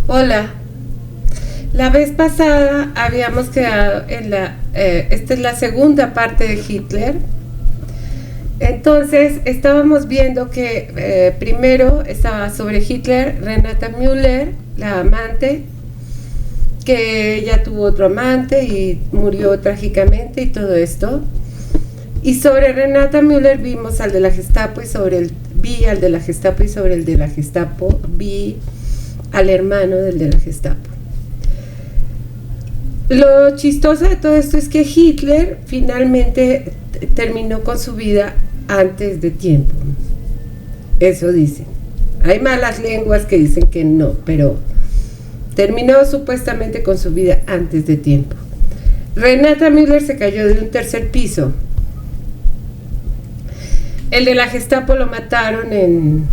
Hola, la vez pasada habíamos quedado en esta es la segunda parte de Hitler. Entonces estábamos viendo que primero estaba sobre Hitler, Renata Müller, la amante, que ella tuvo otro amante y murió trágicamente y todo esto. Y sobre Renata Müller vimos al de la Gestapo y vi al de la Gestapo y sobre el de la Gestapo vi al hermano del de la Gestapo. Lo chistoso de todo esto es que Hitler finalmente terminó con su vida antes de tiempo. Eso dicen. Hay malas lenguas que dicen que no, pero terminó supuestamente con su vida antes de tiempo. Renata Müller se cayó de un tercer piso. El de la Gestapo lo mataron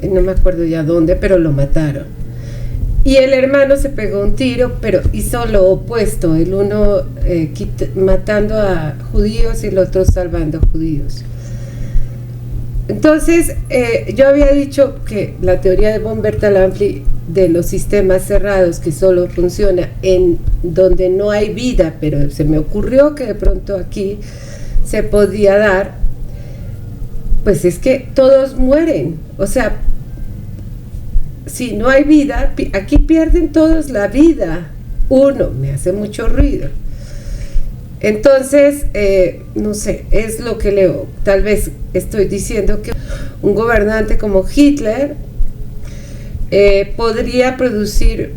no me acuerdo ya dónde, pero lo mataron. Y el hermano se pegó un tiro, pero hizo lo opuesto, el uno matando a judíos y el otro salvando a judíos. Entonces, yo había dicho que la teoría de von Bertalanffy de los sistemas cerrados, que solo funciona en donde no hay vida, pero se me ocurrió que de pronto aquí se podía dar, pues es que todos mueren. O sea, si no hay vida, aquí pierden todos la vida. Uno, me hace mucho ruido. Entonces, no sé, es lo que leo. Tal vez estoy diciendo que un gobernante como Hitler podría producir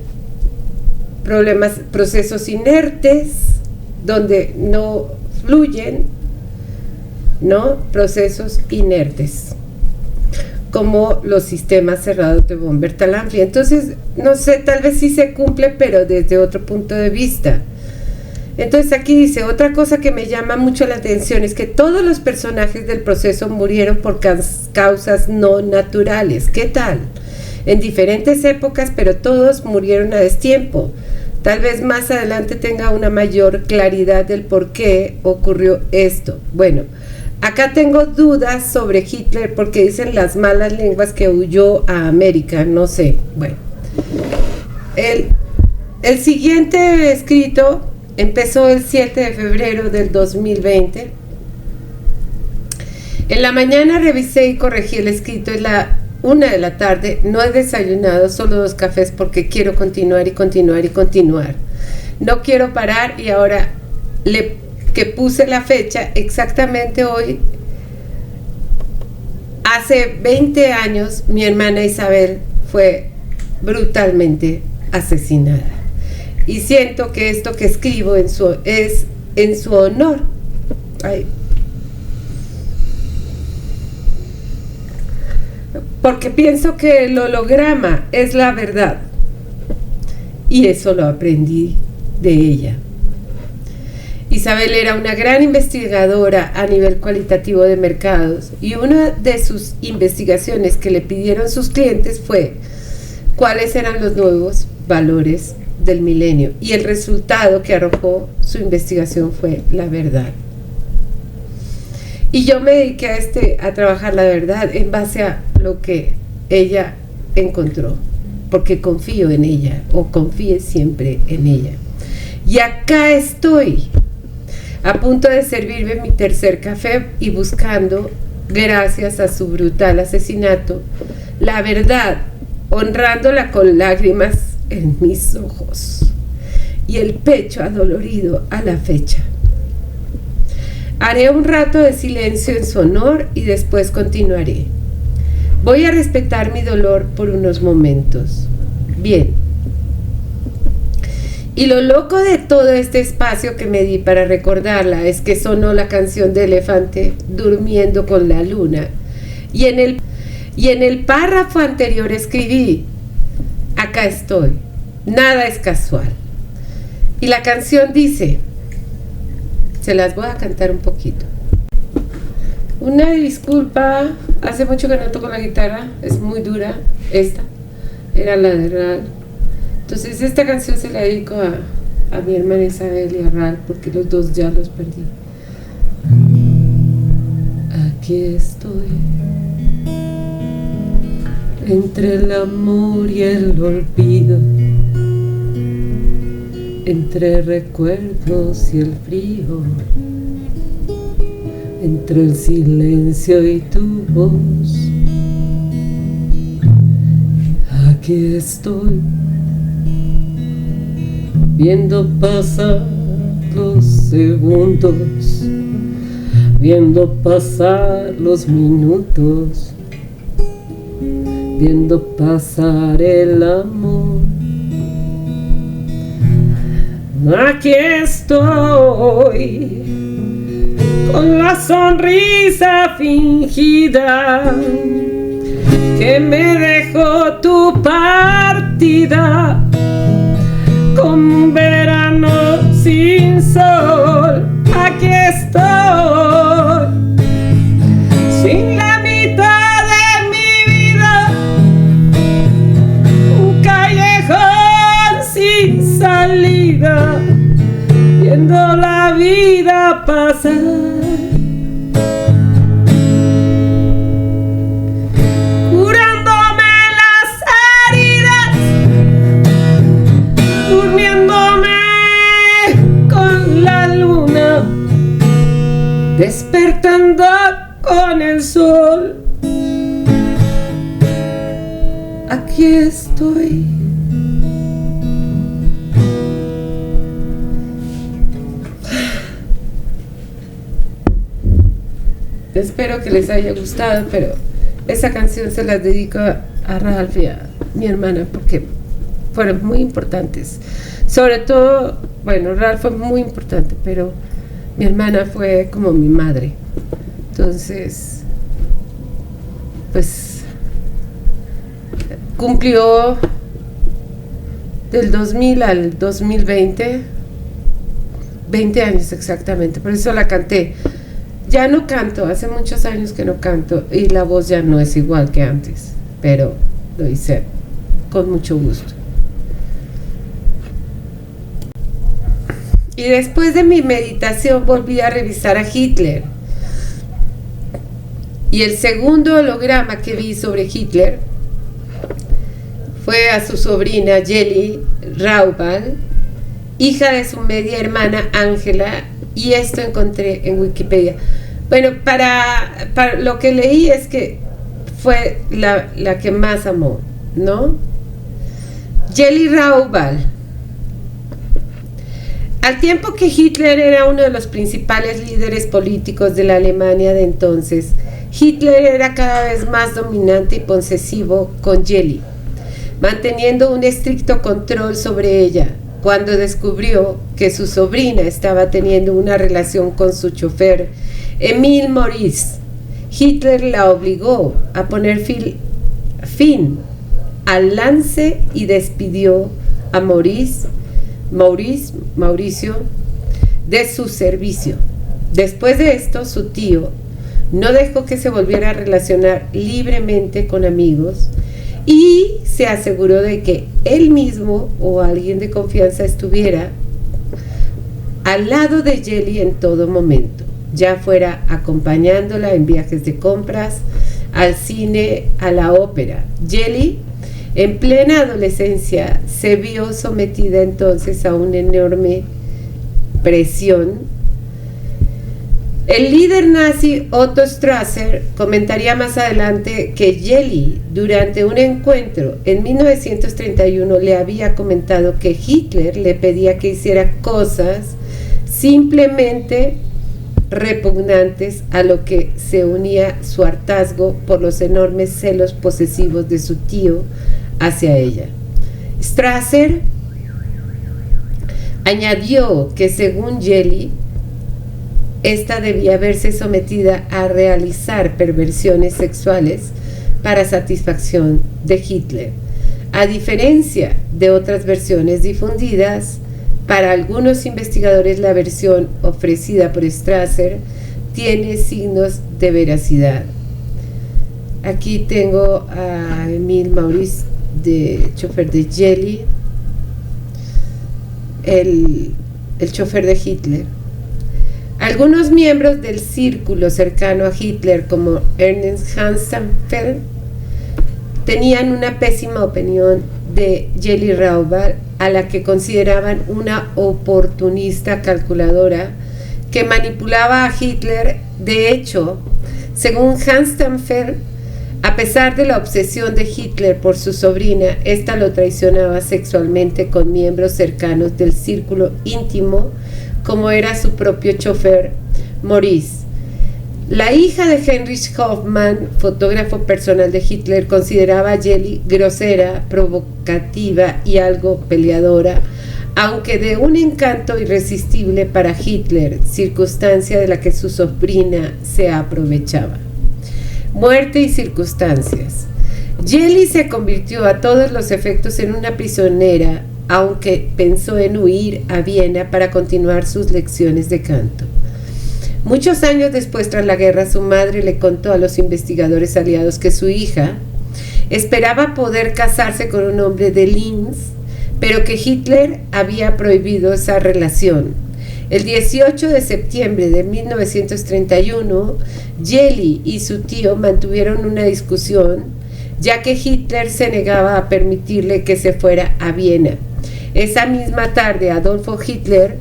procesos inertes, donde no fluyen, ¿no? Procesos inertes, como los sistemas cerrados de von Bertalanffy. Entonces, no sé, tal vez sí se cumple, pero desde otro punto de vista. Entonces aquí dice, otra cosa que me llama mucho la atención es que todos los personajes del proceso murieron por causas no naturales. ¿Qué tal? En diferentes épocas, pero todos murieron a destiempo. Tal vez más adelante tenga una mayor claridad del por qué ocurrió esto. Bueno, acá tengo dudas sobre Hitler porque dicen las malas lenguas que huyó a América, no sé. Bueno, el siguiente escrito empezó el 7 de febrero del 2020. En la mañana revisé y corregí el escrito. Es la 1 de la tarde. No he desayunado, solo 2 cafés porque quiero continuar y continuar y continuar. No quiero parar y ahora que puse la fecha exactamente hoy. Hace 20 años mi hermana Isabel fue brutalmente asesinada. Y siento que esto que escribo es en su honor. Ay. Porque pienso que el holograma es la verdad. Y eso lo aprendí de ella. Isabel era una gran investigadora a nivel cualitativo de mercados y una de sus investigaciones que le pidieron sus clientes fue cuáles eran los nuevos valores del milenio, y el resultado que arrojó su investigación fue la verdad. Y yo me dediqué a trabajar la verdad en base a lo que ella encontró, porque confío en ella, o confíe siempre en ella. Y acá estoy, a punto de servirme mi tercer café y buscando, gracias a su brutal asesinato, la verdad, honrándola con lágrimas en mis ojos y el pecho adolorido a la fecha. Haré un rato de silencio en su honor y después continuaré. Voy a respetar mi dolor por unos momentos. Bien. Y lo loco de todo este espacio que me di para recordarla es que sonó la canción de Elefante, Durmiendo con la Luna. Y en el párrafo anterior escribí, acá estoy, nada es casual. Y la canción dice, se las voy a cantar un poquito. Una disculpa, hace mucho que no toco la guitarra, es muy dura, esta era la de Ral. Entonces esta canción se la dedico a mi hermana Isabel y a Ral, porque los dos ya los perdí. Aquí estoy, entre el amor y el olvido, entre recuerdos y el frío, entre el silencio y tu voz. Aquí estoy, viendo pasar los segundos, viendo pasar los minutos, viendo pasar el amor. Aquí estoy, con la sonrisa fingida que me dejó tu partida, con un verano sin sol. Aquí estoy, sin la mitad de mi vida, un callejón sin salida, viendo la vida pasar. Curándome las heridas, durmiéndome con la luna, despertando con el sol. Aquí estoy. Espero que les haya gustado, pero esa canción se la dedico a Ralph y a mi hermana porque fueron muy importantes. Sobre todo, bueno, Ralph fue muy importante, pero mi hermana fue como mi madre. Entonces, pues, cumplió del 2000 al 2020, 20 años exactamente, por eso la canté. Ya no canto, hace muchos años que no canto y la voz ya no es igual que antes, pero lo hice con mucho gusto. Y después de mi meditación volví a revisar a Hitler. Y el segundo holograma que vi sobre Hitler fue a su sobrina Jelly Raubal, hija de su media hermana Ángela, y esto encontré en Wikipedia. Bueno, para lo que leí es que fue la que más amó, ¿no? Jelly Raubal. Al tiempo que Hitler era uno de los principales líderes políticos de la Alemania de entonces, Hitler era cada vez más dominante y posesivo con Jelly, manteniendo un estricto control sobre ella. Cuando descubrió que su sobrina estaba teniendo una relación con su chofer, Emil Maurice, Hitler la obligó a poner fin al lance y despidió a Mauricio de su servicio. Después de esto, su tío no dejó que se volviera a relacionar libremente con amigos y se aseguró de que él mismo o alguien de confianza estuviera al lado de Jelly en todo momento, ya fuera acompañándola en viajes de compras, al cine, a la ópera. Jelly, en plena adolescencia, se vio sometida entonces a una enorme presión. El líder nazi Otto Strasser comentaría más adelante que Jelly, durante un encuentro en 1931, le había comentado que Hitler le pedía que hiciera cosas simplemente repugnantes, a lo que se unía su hartazgo por los enormes celos posesivos de su tío hacia ella. Strasser añadió que según Jelly, esta debía verse sometida a realizar perversiones sexuales para satisfacción de Hitler. A diferencia de otras versiones difundidas, para algunos investigadores la versión ofrecida por Strasser tiene signos de veracidad. Aquí tengo a Emil Maurice, de chofer de Jelly, el chofer de Hitler. Algunos miembros del círculo cercano a Hitler, como Ernst Hansfeld, tenían una pésima opinión de Jelly Raubal, a la que consideraban una oportunista calculadora que manipulaba a Hitler. De hecho, según Hans Stamfer, a pesar de la obsesión de Hitler por su sobrina, esta lo traicionaba sexualmente con miembros cercanos del círculo íntimo, como era su propio chofer, Maurice. La hija de Heinrich Hoffmann, fotógrafo personal de Hitler, consideraba a Jelly grosera, provocativa y algo peleadora, aunque de un encanto irresistible para Hitler, circunstancia de la que su sobrina se aprovechaba. Muerte y circunstancias. Jelly se convirtió a todos los efectos en una prisionera, aunque pensó en huir a Viena para continuar sus lecciones de canto. Muchos años después, tras la guerra, su madre le contó a los investigadores aliados que su hija esperaba poder casarse con un hombre de Linz, pero que Hitler había prohibido esa relación. El 18 de septiembre de 1931, Jelly y su tío mantuvieron una discusión, ya que Hitler se negaba a permitirle que se fuera a Viena. Esa misma tarde, Adolfo Hitler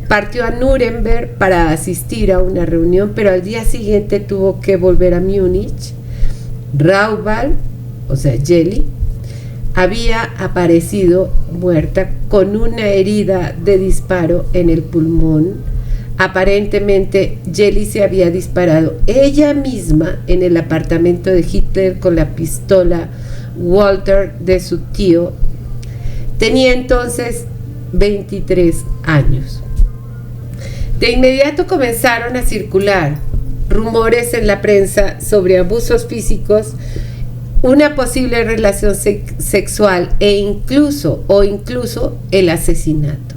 partió a Nuremberg para asistir a una reunión, pero al día siguiente tuvo que volver a Múnich. Raubal, o sea, Jelly, había aparecido muerta con una herida de disparo en el pulmón. Aparentemente, Jelly se había disparado ella misma en el apartamento de Hitler con la pistola Walter de su tío. Tenía entonces 23 años. De inmediato comenzaron a circular rumores en la prensa sobre abusos físicos, una posible relación sexual e incluso el asesinato.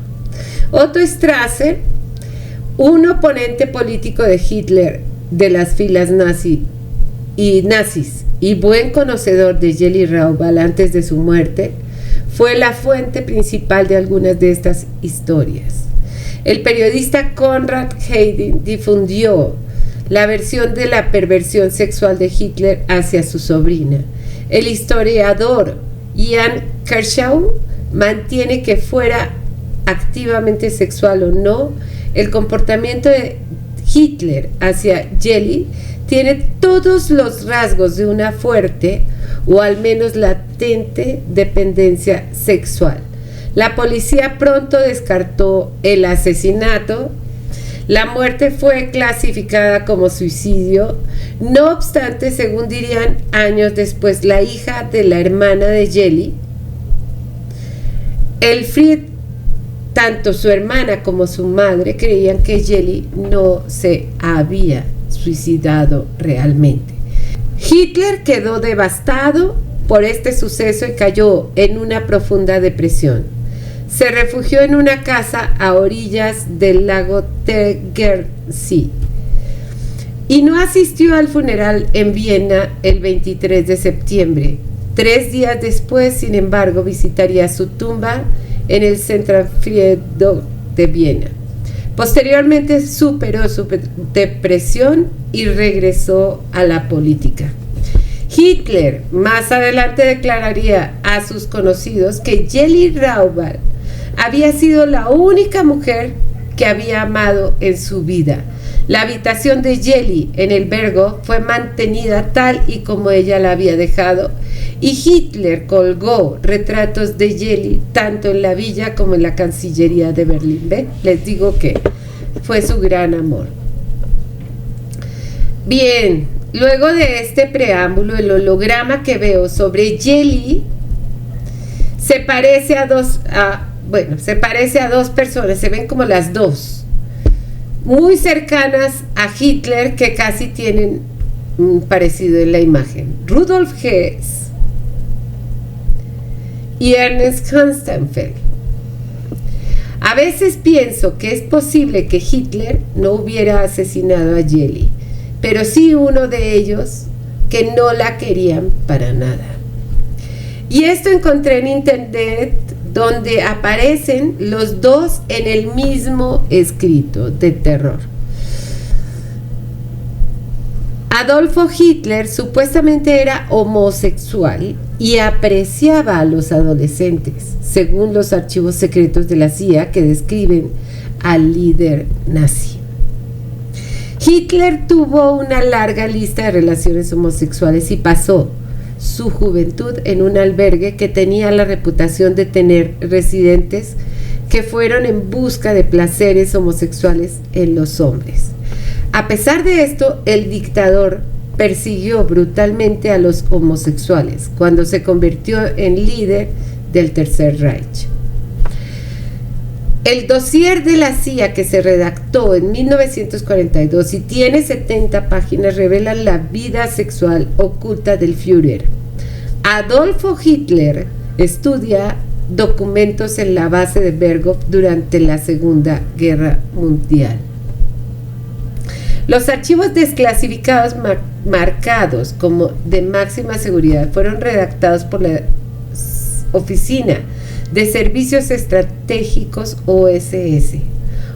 Otto Strasser, un oponente político de Hitler de las filas nazis y buen conocedor de Jelly Raubal antes de su muerte, fue la fuente principal de algunas de estas historias. El periodista Konrad Heydrich difundió la versión de la perversión sexual de Hitler hacia su sobrina. El historiador Ian Kershaw mantiene que fuera activamente sexual o no, el comportamiento de Hitler hacia Jelly tiene todos los rasgos de una fuerte o al menos latente dependencia sexual. La policía pronto descartó el asesinato. La muerte fue clasificada como suicidio. No obstante, según dirían años después la hija de la hermana de Jelly, Elfriede, tanto su hermana como su madre creían que Jelly no se había suicidado realmente. Hitler quedó devastado por este suceso y cayó en una profunda depresión. Se refugió en una casa a orillas del lago Tegernsee y no asistió al funeral en Viena el 23 de septiembre. 3 días después, sin embargo, visitaría su tumba en el Zentralfriedhof de Viena. Posteriormente superó su depresión y regresó a la política. Hitler más adelante declararía a sus conocidos que Jelly Raubal había sido la única mujer que había amado en su vida. La habitación de Jelly en el Berghof fue mantenida tal y como ella la había dejado, y Hitler colgó retratos de Jelly tanto en la villa como en la Cancillería de Berlín. ¿Ve? Les digo que fue su gran amor. Bien, luego de este preámbulo, el holograma que veo sobre Jelly se parece a dos personas, se ven como las dos, muy cercanas a Hitler, que casi tienen un parecido en la imagen. Rudolf Hess y Ernst Hans-Stempfel. A veces pienso que es posible que Hitler no hubiera asesinado a Jelly, pero sí uno de ellos que no la querían para nada. Y esto encontré en internet, donde aparecen los dos en el mismo escrito de terror. Adolfo Hitler supuestamente era homosexual y apreciaba a los adolescentes, según los archivos secretos de la CIA que describen al líder nazi. Hitler tuvo una larga lista de relaciones homosexuales y pasó su juventud en un albergue que tenía la reputación de tener residentes que fueron en busca de placeres homosexuales en los hombres. A pesar de esto, el dictador persiguió brutalmente a los homosexuales cuando se convirtió en líder del Tercer Reich. El dossier de la CIA que se redactó en 1942 y tiene 70 páginas revela la vida sexual oculta del Führer. Adolfo Hitler estudia documentos en la base de Berghof durante la Segunda Guerra Mundial. Los archivos desclasificados marcados como de máxima seguridad fueron redactados por la Oficina de Servicios Estratégicos OSS,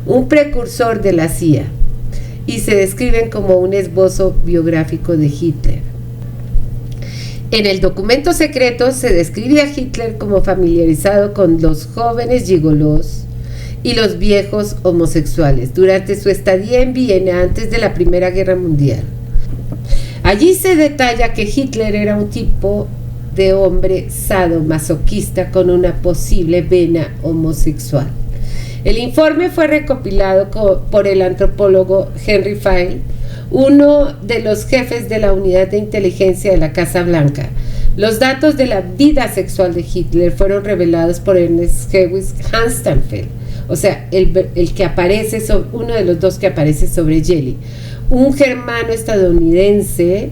un precursor de la CIA, y se describen como un esbozo biográfico de Hitler. En el documento secreto se describe a Hitler como familiarizado con los jóvenes gigolos y los viejos homosexuales durante su estadía en Viena antes de la Primera Guerra Mundial. Allí se detalla que Hitler era un tipo de hombre sadomasoquista con una posible vena homosexual. El informe fue recopilado por el antropólogo Henry Fayl, uno de los jefes de la unidad de inteligencia de la Casa Blanca. Los datos de la vida sexual de Hitler fueron revelados por Ernest Hewis Hanstanfeld, o sea, el que aparece, uno de los dos que aparece sobre Jelly, un germano estadounidense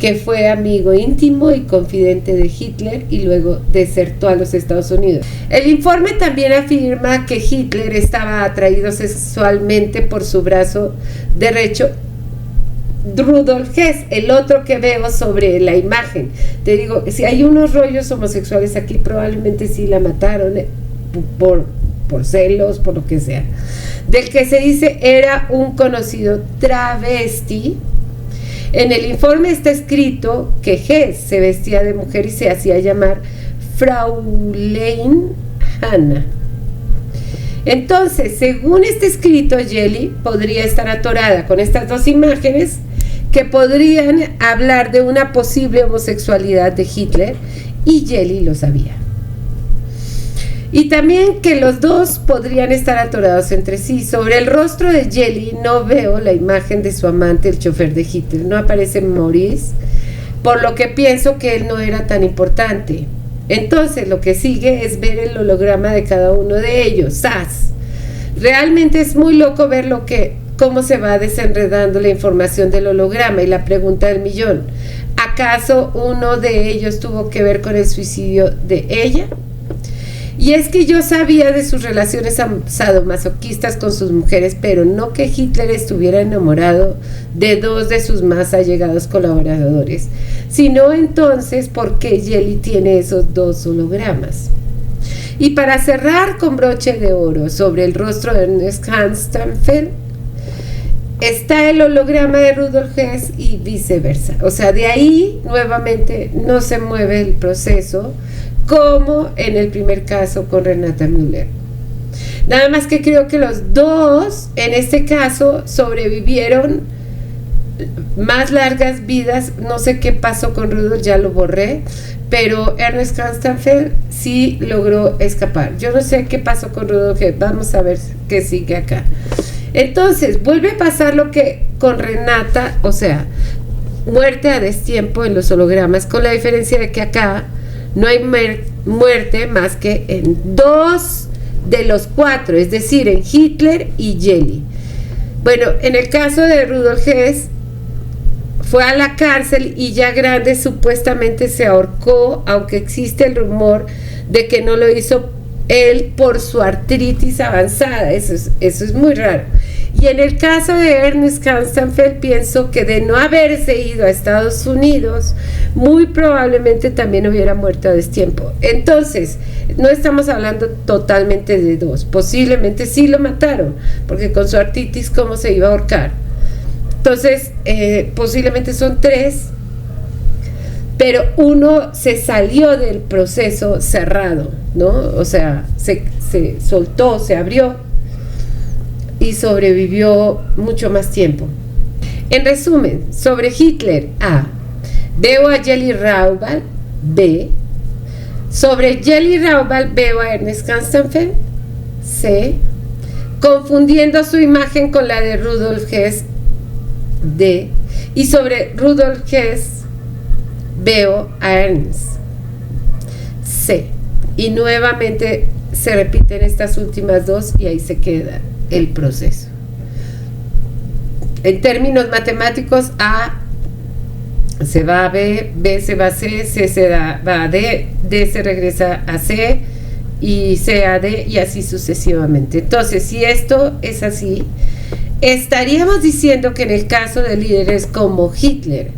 que fue amigo íntimo y confidente de Hitler y luego desertó a los Estados Unidos. El informe también afirma que Hitler estaba atraído sexualmente por su brazo derecho, Rudolf Hess, el otro que veo sobre la imagen. Te digo, si hay unos rollos homosexuales aquí, probablemente sí la mataron por celos, por lo que sea. Del que se dice era un conocido travesti. En el informe está escrito que Hess se vestía de mujer y se hacía llamar Fraulein Hanna. Entonces, según este escrito, Jelly podría estar atorada con estas dos imágenes que podrían hablar de una posible homosexualidad de Hitler, y Jelly lo sabía. Y también que los dos podrían estar atorados entre sí. Sobre el rostro de Jelly no veo la imagen de su amante, el chofer de Hitler. No aparece Maurice, por lo que pienso que él no era tan importante. Entonces lo que sigue es ver el holograma de cada uno de ellos. ¡Sas! Realmente es muy loco ver cómo se va desenredando la información del holograma y la pregunta del millón. ¿Acaso uno de ellos tuvo que ver con el suicidio de ella? Y es que yo sabía de sus relaciones sadomasoquistas con sus mujeres, pero no que Hitler estuviera enamorado de dos de sus más allegados colaboradores, sino entonces por qué Jelly tiene esos dos hologramas. Y para cerrar con broche de oro sobre el rostro de Ernest Hanstanfeld, está el holograma de Rudolf Hess y viceversa. O sea, de ahí nuevamente no se mueve el proceso, como en el primer caso con Renata Müller. Nada más que creo que los dos, en este caso, sobrevivieron más largas vidas. No sé qué pasó con Rudolf, ya lo borré, pero Ernest Hanstanfeld sí logró escapar. Yo no sé qué pasó con Rudolf, vamos a ver qué sigue acá. Entonces, vuelve a pasar lo que con Renata, o sea, muerte a destiempo en los hologramas, con la diferencia de que acá no hay muerte más que en 2 de los 4, es decir, en Hitler y Jelly. Bueno, en el caso de Rudolf Hess, fue a la cárcel y ya grande supuestamente se ahorcó, aunque existe el rumor de que no lo hizo él por su artritis avanzada. Eso es muy raro. Y en el caso de Ernest Hanstanfeld, pienso que de no haberse ido a Estados Unidos, muy probablemente también hubiera muerto a destiempo. Entonces, no estamos hablando totalmente de dos. Posiblemente sí lo mataron, porque con su artritis, ¿cómo se iba a ahorcar? Entonces, posiblemente son 3, pero uno se salió del proceso cerrado, ¿no? O sea, se soltó, se abrió y sobrevivió mucho más tiempo. En resumen, sobre Hitler, A. Veo a Jelly Raubal, B. Sobre Jelly Raubal veo a Ernest Constantin, C. Confundiendo su imagen con la de Rudolf Hess, D. Y sobre Rudolf Hess veo a Ernst, C. Y nuevamente se repiten estas últimas 2 y ahí se queda el proceso. En términos matemáticos, A se va a B, B se va a C, C se va a D, D se regresa a C y C a D y así sucesivamente. Entonces, si esto es así, estaríamos diciendo que en el caso de líderes como Hitler,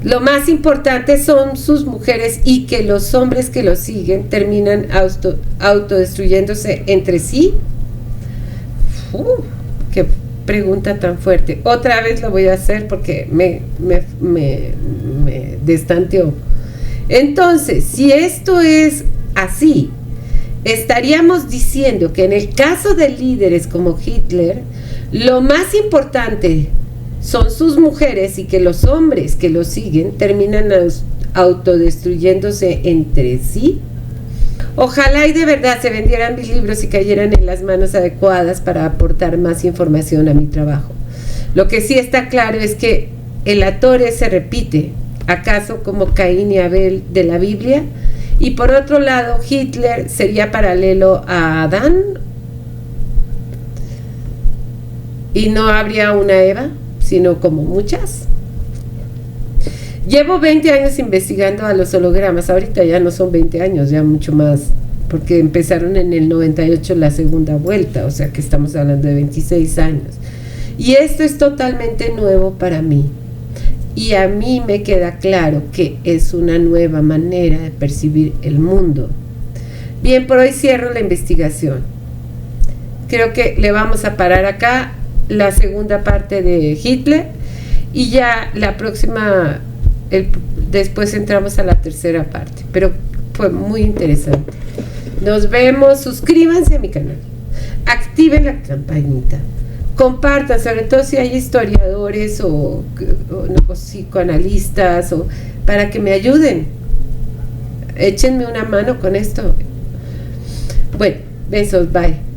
lo más importante son sus mujeres y que los hombres que lo siguen terminan autodestruyéndose entre sí. Qué pregunta tan fuerte. Otra vez lo voy a hacer porque me destanteó. Entonces, si esto es así, estaríamos diciendo que en el caso de líderes como Hitler, lo más importante son sus mujeres y que los hombres que lo siguen terminan autodestruyéndose entre sí. Ojalá y de verdad se vendieran mis libros y cayeran en las manos adecuadas para aportar más información a mi trabajo. Lo que sí está claro es que el Atore se repite, acaso como Caín y Abel de la Biblia, y por otro lado Hitler sería paralelo a Adán y no habría una Eva, sino como muchas. Llevo 20 años investigando a los hologramas. Ahorita ya no son 20 años, ya mucho más, porque empezaron en el 98 la segunda vuelta, o sea que estamos hablando de 26 años. Y esto es totalmente nuevo para mí. Y a mí me queda claro que es una nueva manera de percibir el mundo. Bien, por hoy cierro la investigación. Creo que le vamos a parar acá la segunda parte de Hitler y ya la próxima, después entramos a la tercera parte, pero fue muy interesante. Nos vemos, suscríbanse a mi canal, activen la campanita, compartan, sobre todo si hay historiadores o psicoanalistas, o para que me ayuden, échenme una mano con esto. Bueno, besos, bye.